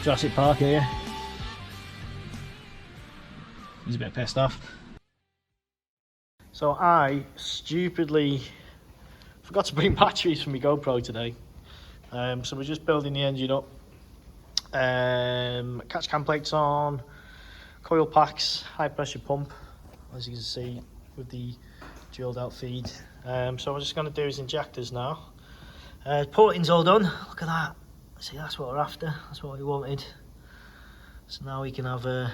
Jurassic Park here. He's a bit pissed off. So I stupidly forgot to bring batteries for my GoPro today. So we're just building the engine up. Catch cam plates on, coil packs, high pressure pump, as you can see with the drilled out feed. So we're just going to do his injectors now. Porting's all done. Look at that. See, that's what we're after. That's what we wanted. So now we can have a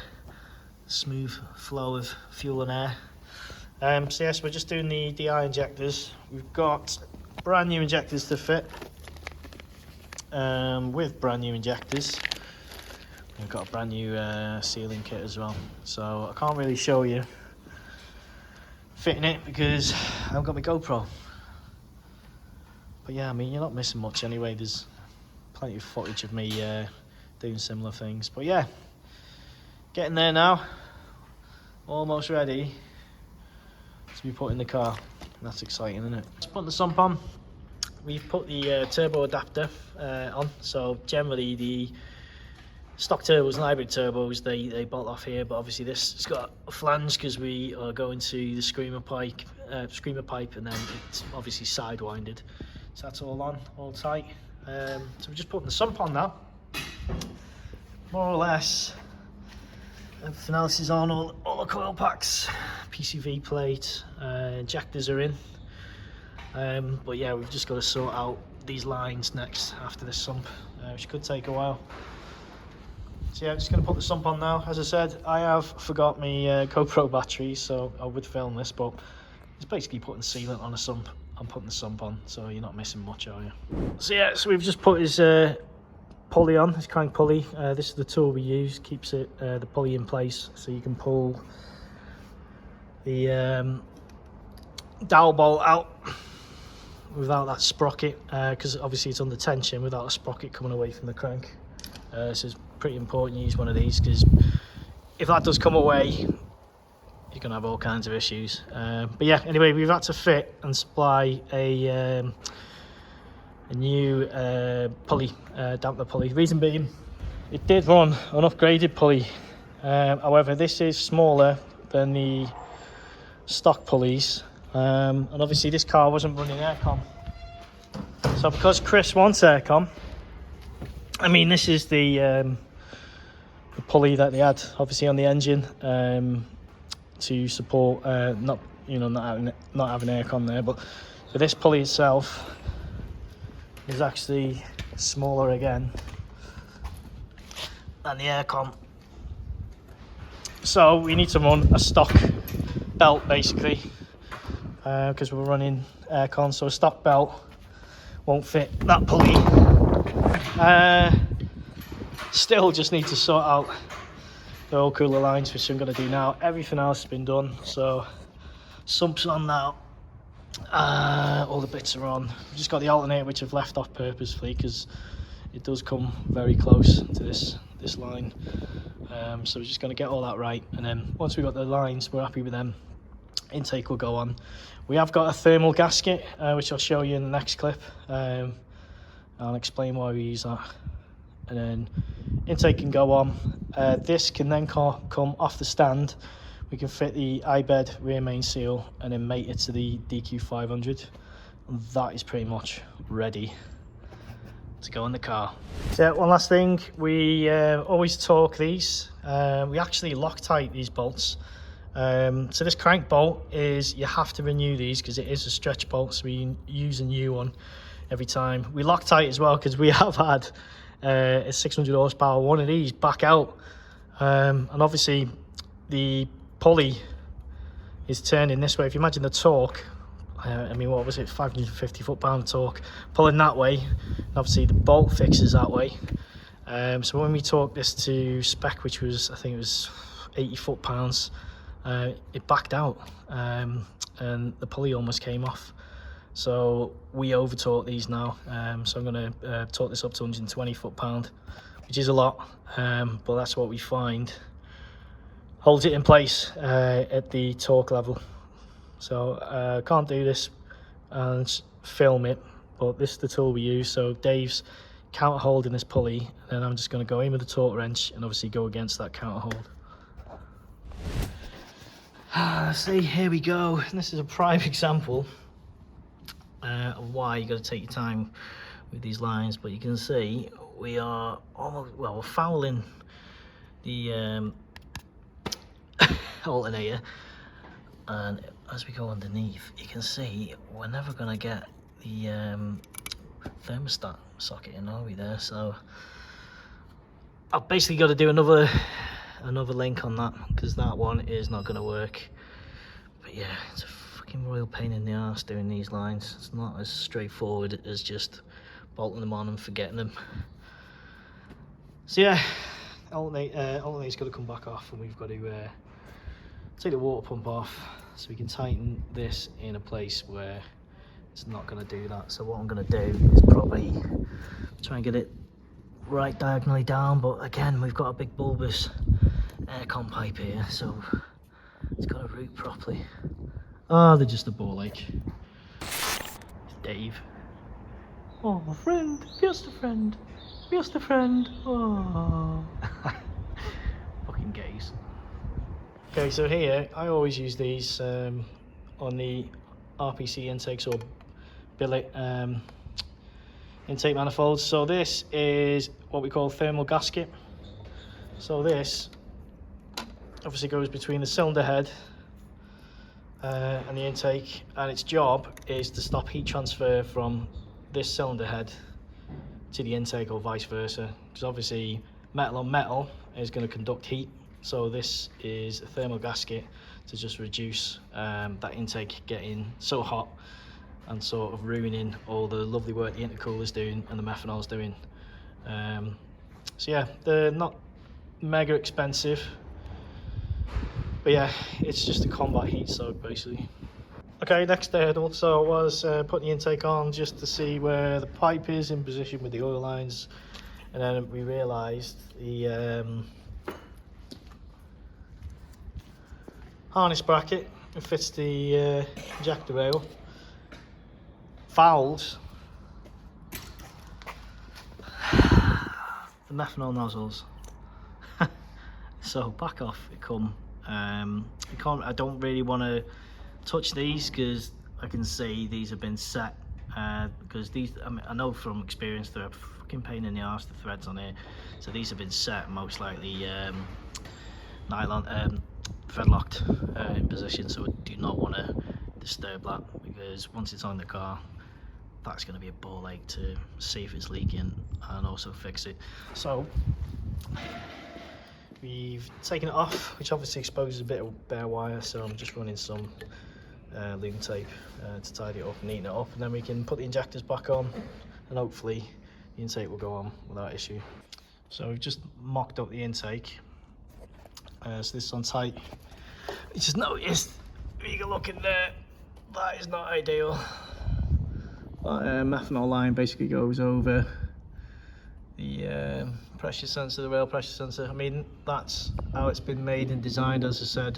smooth flow of fuel and air. So yes, we're just doing the DI injectors. We've got brand new injectors to fit. With brand new injectors. We've got a brand new sealing kit as well. So I can't really show you fitting it because I haven't got my GoPro. But yeah, I mean, you're not missing much anyway. There's plenty of footage of me doing similar things. But yeah, getting there now. Almost ready to be put in the car. That's exciting, isn't it? Let's put the sump on. We've put the turbo adapter on. So generally the stock turbos and hybrid turbos, they bolt off here, but obviously this has got a flange because we are going to the screamer pipe, and then it's obviously sidewinded. So that's all on, all tight. So we're just putting the sump on now. More or less, everything else is on, all the coil packs, PCV plate, injectors are in. But yeah, we've just got to sort out these lines next after this sump, which could take a while. So yeah, I'm just going to put the sump on now. As I said, I have forgot my GoPro batteries, so I would film this, but it's basically putting sealant on a sump. I'm putting the sump on, so you're not missing much, are you? So yeah, so we've just put his pulley on, his crank pulley. This is the tool we use, keeps it the pulley in place, so you can pull the dowel bolt out without that sprocket, because obviously it's under tension without a sprocket coming away from the crank. So it's pretty important you use one of these, because if that does come away, you're going to have all kinds of issues. But yeah, anyway, we've had to fit and supply a new pulley, damper pulley. The reason being, it did run an upgraded pulley. However, this is smaller than the stock pulleys. And obviously this car wasn't running aircon. So because Chris wants aircon, I mean, this is the pulley that they had obviously on the engine to support not having aircon there, but for this pulley itself is actually smaller again than the aircon. So we need to run a stock belt basically, because we're running aircon, so a stock belt won't fit that pulley. Still just need to sort out the oil cooler lines, which I'm going to do now. Everything else has been done, so sump's on now. All the bits are on. We've just got the alternator, which I've left off purposefully because it does come very close to this line. So we're just going to get all that right, and then once we've got the lines, we're happy with them, intake will go on. We have got a thermal gasket, which I'll show you in the next clip. I'll explain why we use that, and then intake can go on. This can then come off the stand. We can fit the iBed rear main seal and then mate it to the DQ500, and that is pretty much ready to go in the car. So one last thing, we always torque these. We actually Loctite these bolts. So this crank bolt is, you have to renew these because it is a stretch bolt, so we use a new one every time. We Loctite as well because we have had a 600 horsepower one of these back out, and obviously the pulley is turning this way. If you imagine the torque, I mean, what was it, 550 foot-pound torque pulling that way, and obviously the bolt fixes that way. So when we torqued this to spec, which was, I think it was 80 foot-pounds, it backed out, and the pulley almost came off. So we over torque these now. So I'm going to torque this up to 120 foot-pound, which is a lot, but that's what we find holds it in place at the torque level. So can't do this and film it, but this is the tool we use. So Dave's counter hold in this pulley, and then I'm just going to go in with the torque wrench and obviously go against that counter hold. See, here we go. This is a prime example of why you got to take your time with these lines, but you can see we are almost, well, we're fouling the alternator, and as we go underneath you can see we're never going to get the thermostat socket in, are we there? So I've basically got to do another link on that, because that one is not going to work. But yeah, it's a fucking royal pain in the arse doing these lines. It's not as straightforward as just bolting them on and forgetting them. So yeah, alternator's got to come back off, and we've got to take the water pump off so we can tighten this in a place where it's not going to do that. So what I'm going to do is probably try and get it right diagonally down, but again we've got a big bulbous aircon pipe here, so it's got to route properly. Oh, they're just a ball ache. Dave. Oh, my friend, just a friend, just a friend. Oh. Fucking gays. Okay, so here I always use these on the RPC intakes or billet intake manifolds. So this is what we call thermal gasket. So this obviously goes between the cylinder head and the intake, and its job is to stop heat transfer from this cylinder head to the intake or vice versa, because obviously metal on metal is going to conduct heat. So this is a thermal gasket to just reduce that intake getting so hot and sort of ruining all the lovely work the intercooler's doing and the methanol's doing. So yeah, they're not mega expensive, but yeah, it's just to combat heat soak basically. Okay, next hurdle. So I was putting the intake on just to see where the pipe is in position with the oil lines, and then we realised the harness bracket that fits the injector rail fouls the methanol nozzles. So back off it come. I don't really want to touch these because I can see these have been set, because these, I know from experience they're a fucking pain in the arse, the threads on here. So these have been set most likely nylon thread locked in position, so I do not want to disturb that, because once it's on the car that's going to be a ball ache to see if it's leaking and also fix it. So we've taken it off, which obviously exposes a bit of bare wire, so I'm just running some loom tape to tidy it up and neaten it up, and then we can put the injectors back on and hopefully the intake will go on without issue. So we've just mocked up the intake, so this is on tight. You just noticed, if you can look in there, that is not ideal. That methanol line basically goes over the pressure sensor, the rail pressure sensor. I mean, that's how it's been made and designed. As I said,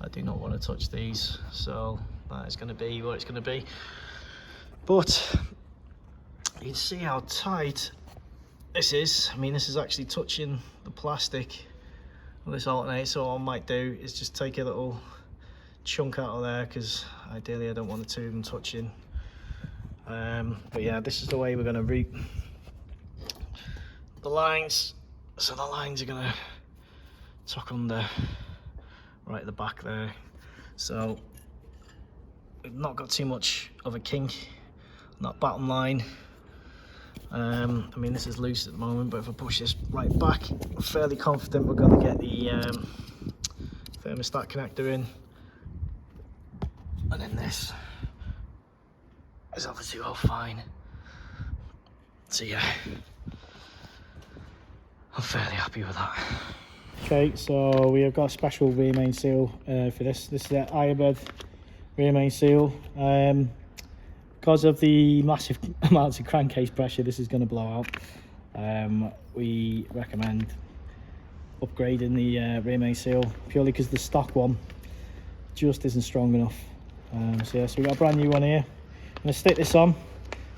I do not want to touch these, so that is going to be what it's going to be. But you can see how tight this is. I mean, this is actually touching the plastic of this alternator, so what I might do is just take a little chunk out of there, because ideally I don't want the two of them touching. But yeah, this is the way we're going to route the lines. So the lines are going to tuck under right at the back there. So we've not got too much of a kink on that bottom line. I mean, this is loose at the moment, but if I push this right back, I'm fairly confident we're going to get the thermostat connector in, and then this is obviously all fine. So yeah, I'm fairly happy with that. Okay, so we have got a special rear main seal for this. This is the Ironbed rear main seal. Because of the massive amounts of crankcase pressure this is going to blow out, we recommend upgrading the rear main seal, purely because the stock one just isn't strong enough. So yeah, so we've got a brand new one here. I'm going to stick this on,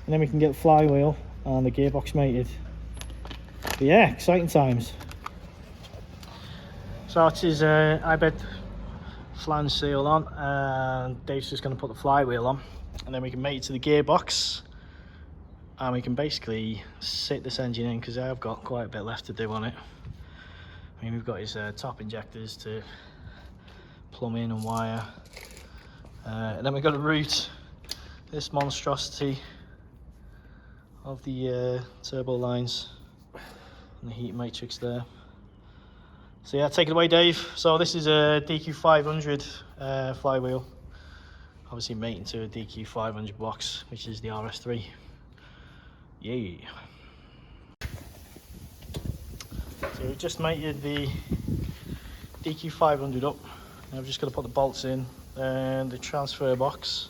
and then we can get the flywheel and the gearbox mated. But yeah, exciting times. So it is I-bed flange seal on, and Dave's just going to put the flywheel on, and then we can mate it to the gearbox, and we can basically sit this engine in, because I've got quite a bit left to do on it. I mean, we've got his top injectors to plumb in and wire, and then we've got to route this monstrosity of the turbo lines and the heat matrix there. So yeah, take it away, Dave. So this is a DQ500 flywheel, obviously mating to a DQ500 box, which is the RS3. Yeah. So we've just mated the DQ500 up. Now we've just got to put the bolts in and the transfer box.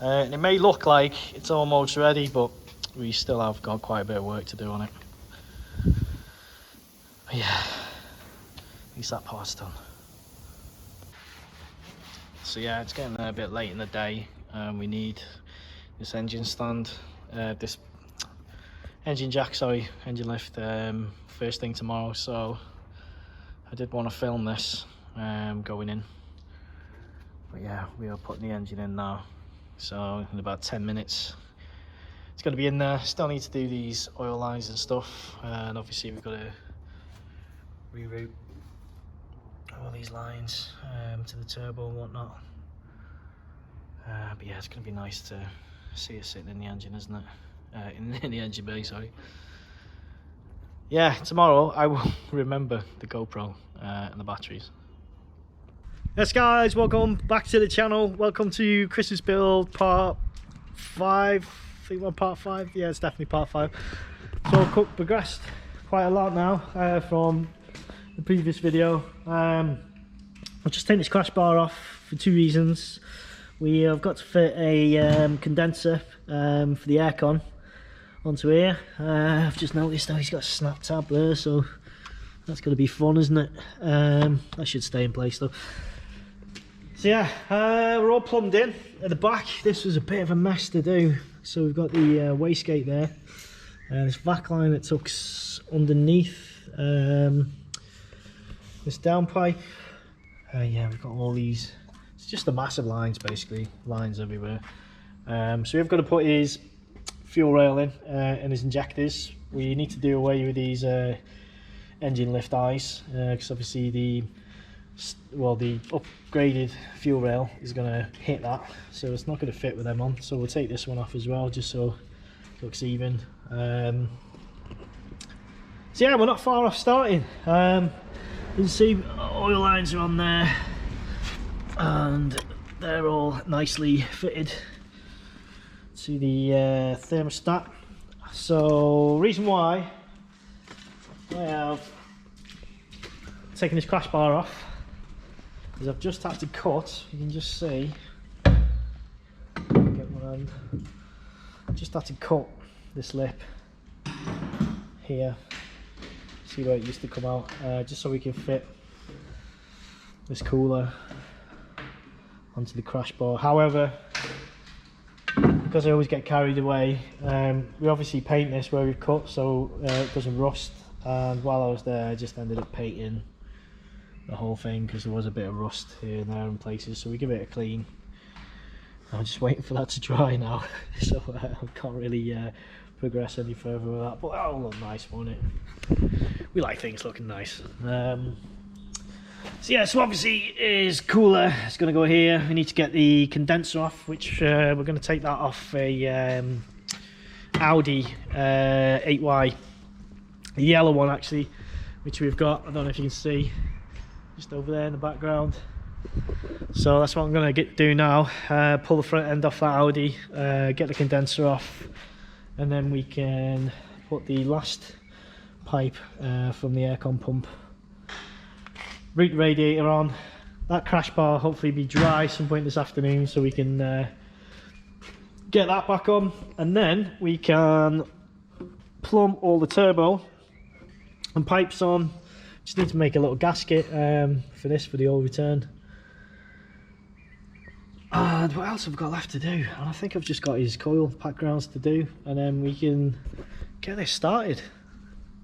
And it may look like it's almost ready, but we still have got quite a bit of work to do on it. But yeah, at least that part's done. So yeah, it's getting a bit late in the day. We need this engine stand, this engine jack, sorry, engine lift, first thing tomorrow. So I did want to film this going in. But yeah, we are putting the engine in now. So in about 10 minutes, it's going to be in there. Still need to do these oil lines and stuff, and obviously we've got to reroute all these lines to the turbo and whatnot. But yeah, it's going to be nice to see it sitting in the engine, isn't it? In the engine bay, sorry. Yeah, tomorrow I will remember the GoPro and the batteries. Yes guys, welcome back to the channel. Welcome to Chris's build part 5. I think we're on part 5. Yeah, it's definitely part 5. So Cook progressed quite a lot now from the previous video. I'll just take this crash bar off for 2 reasons. We have got to fit a condenser for the aircon onto here. I've just noticed now he's got a snap tab there, so that's going to be fun, isn't it? That should stay in place though. So yeah, we're all plumbed in at the back. This was a bit of a mess to do. So we've got the wastegate there, this vac line that tucks underneath this downpipe. Yeah, we've got all these. It's just a massive lines, basically, lines everywhere. So we've got to put his fuel rail in and his injectors. We need to do away with these engine lift eyes, because obviously the upgraded fuel rail is going to hit that, so it's not going to fit with them on. So we'll take this one off as well, just so it looks even. So yeah, we're not far off starting. You can see oil lines are on there, and they're all nicely fitted to the thermostat. So reason why I have taken this crash bar off is I've just had to cut, you can just see, get one hand, just had to cut this lip here, see where it used to come out, just so we can fit this cooler onto the crash bar. However, because I always get carried away, we obviously paint this where we've cut so it doesn't rust, and while I was there I just ended up painting the whole thing because there was a bit of rust here and there in places, so we give it a clean. I'm just waiting for that to dry now, so I can't really progress any further with that, but that'll look nice, won't it? We like things looking nice. So yeah, so obviously his cooler is going to go here. We need to get the condenser off, which we're going to take that off a Audi 8Y, the yellow one actually, which we've got. I don't know if you can see, just over there in the background. So that's what I'm going to do now. Pull the front end off that Audi, get the condenser off, and then we can put the last pipe from the aircon pump, route the radiator on. That crash bar hopefully be dry some point this afternoon, so we can get that back on, and then we can plumb all the turbo and pipes on. Just need to make a little gasket for this, for the oil return. And what else have we got left to do? And I think I've just got his coil pack grounds to do, and then we can get this started.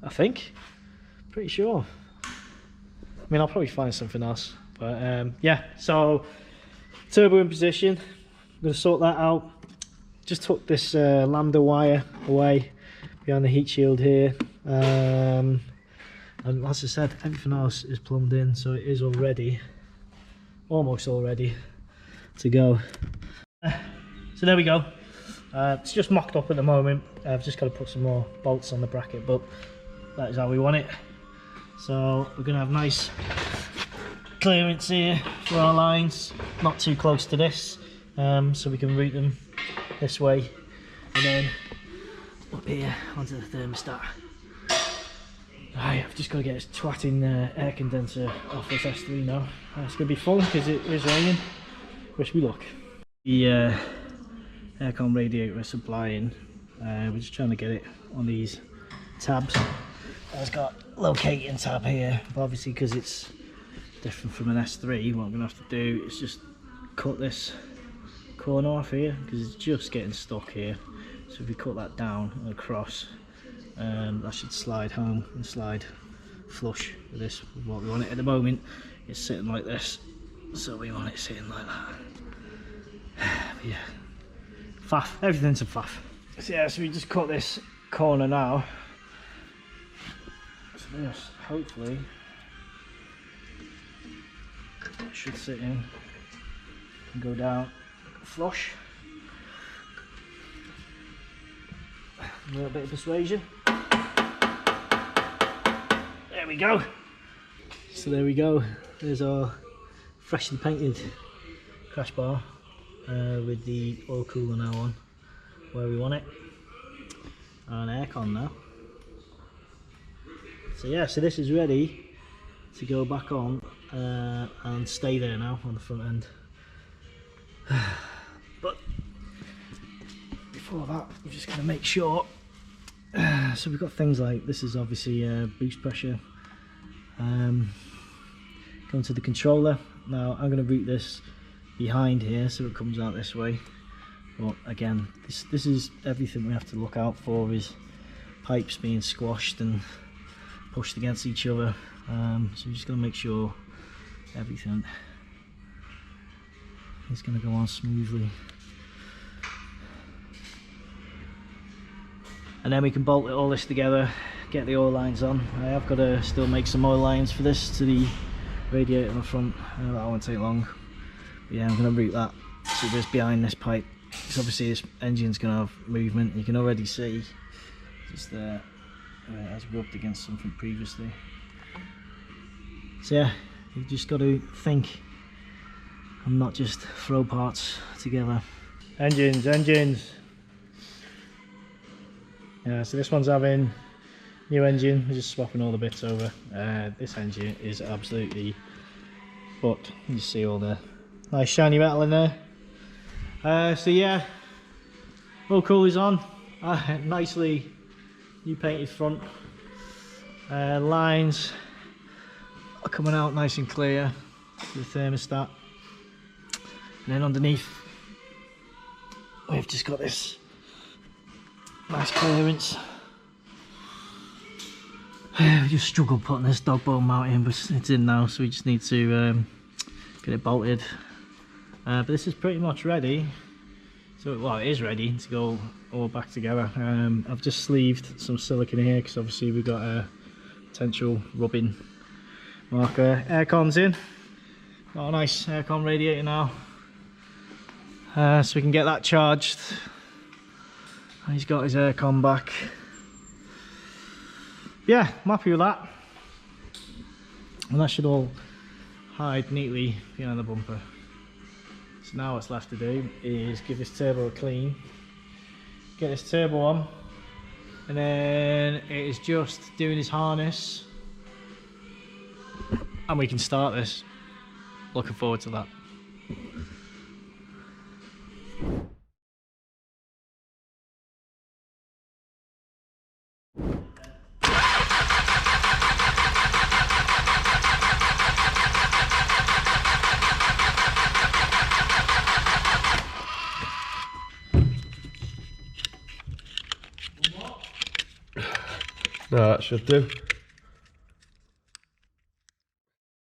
I think. Pretty sure. I mean, I'll probably find something else. But yeah, so turbo in position. I'm going to sort that out. Just took this lambda wire away behind the heat shield here. And as I said, everything else is plumbed in, so it is already, almost all ready to go. So there we go. It's just mocked up at the moment. I've just got to put some more bolts on the bracket, but that is how we want it. So we're going to have nice clearance here for our lines, not too close to this, so we can route them this way, and then up here onto the thermostat. Right, I've just got to get this twatting air condenser off this S3 now. It's going to be fun because it is raining. Wish me luck. The aircon radiator we're supplying, we're just trying to get it on these tabs. It's got locating tab here, but obviously because it's different from an S3, what I'm going to have to do is just cut this corner off here because it's just getting stuck here. So if we cut that down and across, that should slide home and slide flush with this, with what we want it. At the moment it's sitting like this, so we want it sitting like that. But yeah, faff, everything's a faff. So yeah, so we just cut this corner now. So this hopefully should sit in and go down flush. A little bit of persuasion. There we go. So there we go. There's our freshly painted crash bar with the oil cooler now on where we want it, and aircon now. So yeah, so this is ready to go back on and stay there now on the front end. But before that, we're just going to make sure. So we've got things like, this is obviously boost pressure. Going to the controller. Now I'm going to route this behind here so it comes out this way. But again, this is everything we have to look out for, is pipes being squashed and pushed against each other. So we're just going to make sure everything is going to go on smoothly. And then we can bolt all this together, get the oil lines on. I have got to still make some oil lines for this to the radiator on the front. That won't take long. But yeah, I'm going to route that so just behind this pipe. Because obviously this engine's going to have movement. You can already see just there where it has rubbed against something previously. So yeah, you just got to think and not just throw parts together. Engines. Yeah, so this one's having new engine. We're just swapping all the bits over. This engine is absolutely fucked. You see all the nice shiny metal in there. So yeah, all coolers on. Nicely new painted front. Lines are coming out nice and clear to the thermostat. And then underneath, we've just got this nice clearance. We just struggled putting this dog bone mount in, but it's in now, so we just need to get it bolted. But this is pretty much ready. So, well, it is ready to go all back together. I've just sleeved some silicone here because obviously we've got a potential rubbing marker. Aircon's in. Got a nice aircon radiator now. So we can get that charged. He's got his aircon back. Yeah, I'm happy with that. And that should all hide neatly behind the bumper. So now what's left to do is give this turbo a clean, get this turbo on, and then it is just doing his harness and we can start this. Looking forward to that. No, that should do.